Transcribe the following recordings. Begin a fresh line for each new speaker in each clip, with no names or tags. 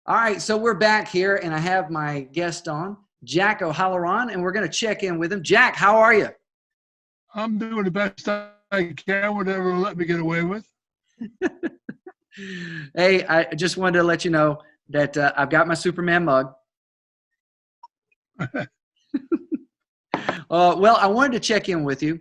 All right, so we're back here, and I have my guest on, Jack O'Halloran, and we're going to check in with him. Jack, how are you?
I'm doing the best I can, whatever let me get away with.
Hey, I just wanted to let you know that I've got my Superman mug. Well, I wanted to check in with you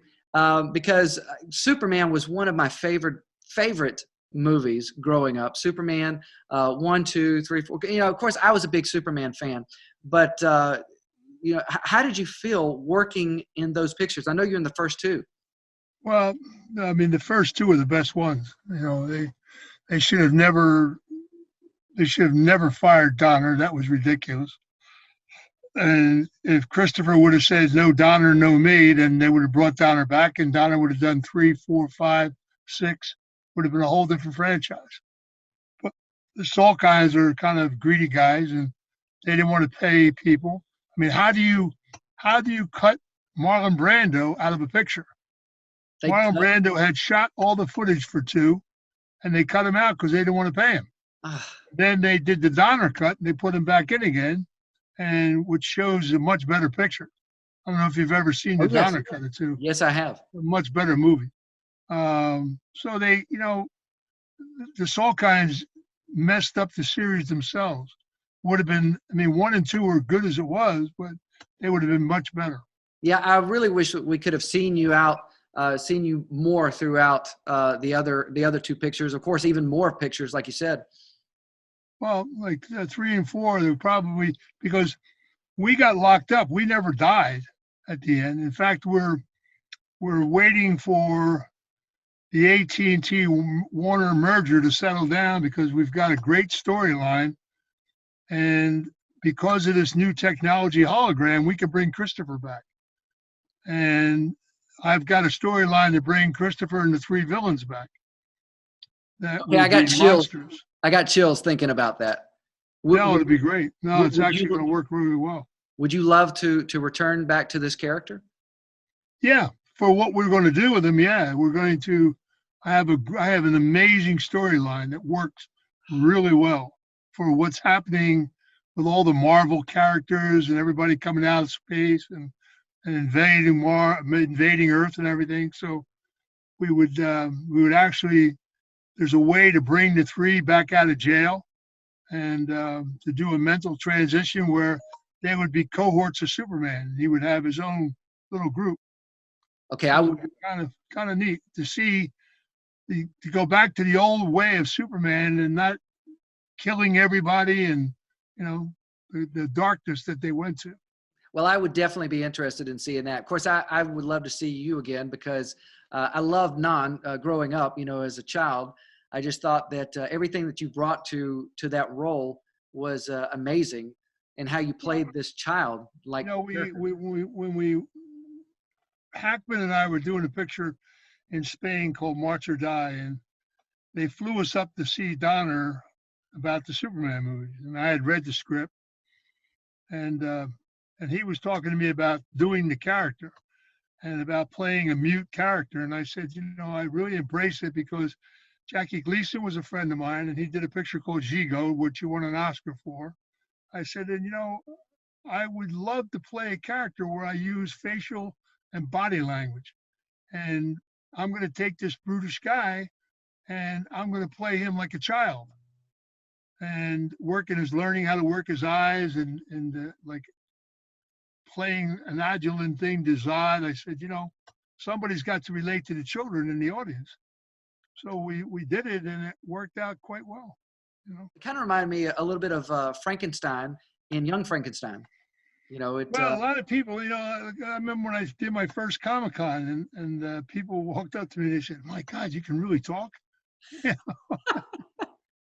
because Superman was one of my favorite movies growing up. Superman 1, 2, 3, 4. You know, of course, I was a big Superman fan, but you know, how did you feel working in those pictures? I know you're in the first two.
Well, I mean, the first two are the best ones. You know, they should have never fired Donner. That was ridiculous. And if Christopher would have said no Donner, no me, then they would have brought Donner back, and Donner would have done 3, 4, 5, 6. Would have been a whole different franchise. But the Salt guys are kind of greedy guys, and they didn't want to pay people. I mean, how do you cut Marlon Brando out of a picture? Marlon Brando had shot all the footage for 2, and they cut him out because they didn't want to pay him. Then they did the Donner cut, and they put him back in again, and which shows a much better picture. I don't know if you've ever seen the Donner cut of 2.
Yes, I have.
A much better movie. So they, you know, the Salkinds messed up the series themselves. Would have been, I mean, 1 and 2 were good as it was, but they would have been much better.
Yeah, I really wish that we could have seen you seen you more throughout the other 2 pictures. Of course, even more pictures, like you said.
Well, like 3 and 4, they were probably, because we got locked up. We never died at the end. In fact, we're waiting for the AT&T Warner merger to settle down because we've got a great storyline. And because of this new technology hologram, we can bring Christopher back. And I've got a storyline to bring Christopher and the 3 villains back.
I got chills. Monsters. I got chills thinking about that.
No, it'd be great. No, it's actually going to work really well.
Would you love to return back to this character?
Yeah, for what we're going to do with him, yeah. We're going to I have an amazing storyline that works really well for what's happening with all the Marvel characters and everybody coming out of space and invading Earth and everything. So we would actually, there's a way to bring the 3 back out of jail and to do a mental transition where they would be cohorts of Superman. He would have his own little group.
Okay,
so I would kind of neat to see to go back to the old way of Superman and not killing everybody and, you know, the darkness that they went to.
Well, I would definitely be interested in seeing that. Of course, I would love to see you again because I loved growing up, you know, as a child. I just thought that everything that you brought to that role was amazing, and how you played this child. Like,
when Hackman and I were doing a picture in Spain called March or Die, and they flew us up to see Donner about the Superman movies, and I had read the script, and he was talking to me about doing the character and about playing a mute character, and I said, you know, I really embrace it because Jackie Gleason was a friend of mine, and he did a picture called Gigo, which he won an Oscar for. I said, and you know, I would love to play a character where I use facial and body language, and I'm going to take this brutish guy and I'm going to play him like a child and learning how to work his eyes and like playing an adjuvant thing to Zod. I said, you know, somebody's got to relate to the children in the audience. So we did it, and it worked out quite well. You know,
it kind of reminded me a little bit of Frankenstein in Young Frankenstein. You know,
a lot of people, you know, I remember when I did my first Comic-Con and people walked up to me and they said, my God, you can really talk? You know?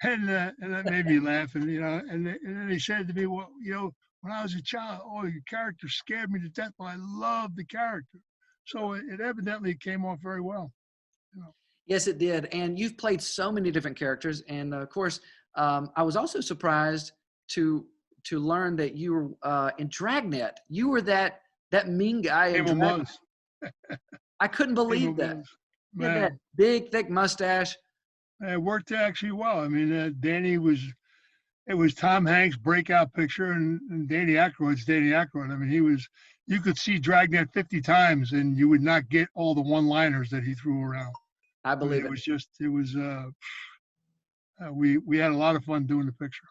and that made me laugh. And, you know, and then they said to me, well, you know, when I was a child, your character scared me to death, but I loved the character. So it evidently came off very well. You know.
Yes, it did. And you've played so many different characters. And of course, I was also surprised to learn that you were in Dragnet. You were that mean guy in Dragnet. I couldn't believe that. You had that big, thick mustache.
It worked actually well. I mean, Danny was it was Tom Hanks' breakout picture, and Danny Aykroyd's Danny Aykroyd. I mean, you could see Dragnet 50 times, and you would not get all the one-liners that he threw around.
I
I mean,
believe
it
it.
was just, we had a lot of fun doing the picture.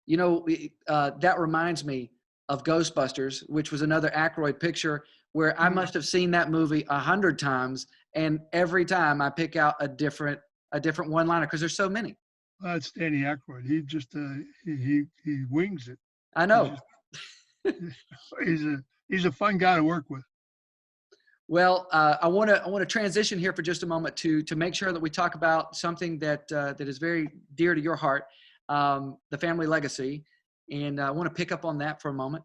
You know, that reminds me of Ghostbusters, which was another Aykroyd picture where I must have seen that movie 100 times, and every time I pick out a different one-liner because there's so many.
That's Danny Aykroyd. He just he wings it.
I
He's
know.
just, he's a fun guy to work with.
Well, I want to transition here for just a moment to make sure that we talk about something that is very dear to your heart, the family legacy, and I want to pick up on that for a moment.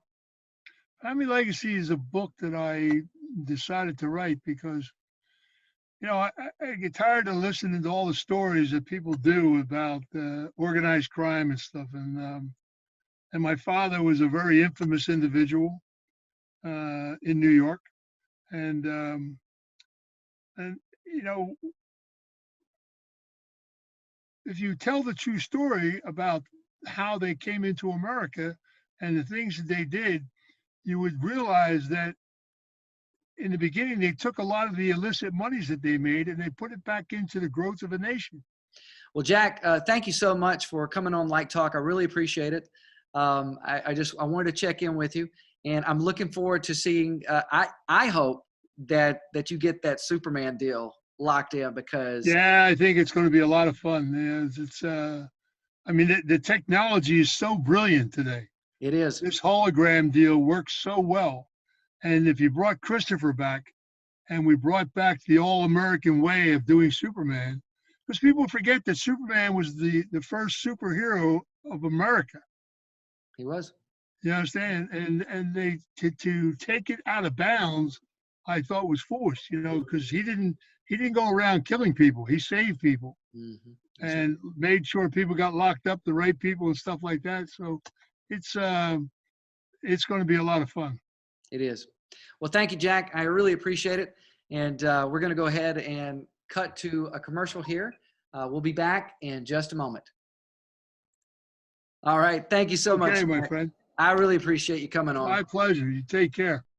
Family Legacy is a book that I decided to write because, I get tired of listening to all the stories that people do about organized crime and stuff. And my father was a very infamous individual in New York. And if you tell the true story about how they came into America and the things that they did, you would realize that in the beginning, they took a lot of the illicit monies that they made and they put it back into the growth of a nation.
Well, Jack, thank you so much for coming on Like Talk. I really appreciate it. I wanted to check in with you, and I'm looking forward to seeing. I hope that you get that Superman deal locked in because.
Yeah, I think it's going to be a lot of fun. I mean, the technology is so brilliant today.
It is.
This hologram deal works so well. And if you brought Christopher back and we brought back the all-American way of doing Superman, because people forget that Superman was the first superhero of America.
He was.
You understand? And they to take it out of bounds, I thought was forced, because he didn't go around killing people. He saved people and made sure people got locked up, the right people and stuff like that. So it's going to be a lot of fun.
It is. Well, thank you, Jack. I really appreciate it. And we're going to go ahead and cut to a commercial here. We'll be back in just a moment. All right. Thank you so much.
Okay, my friend.
I really appreciate you coming on.
My pleasure. You take care.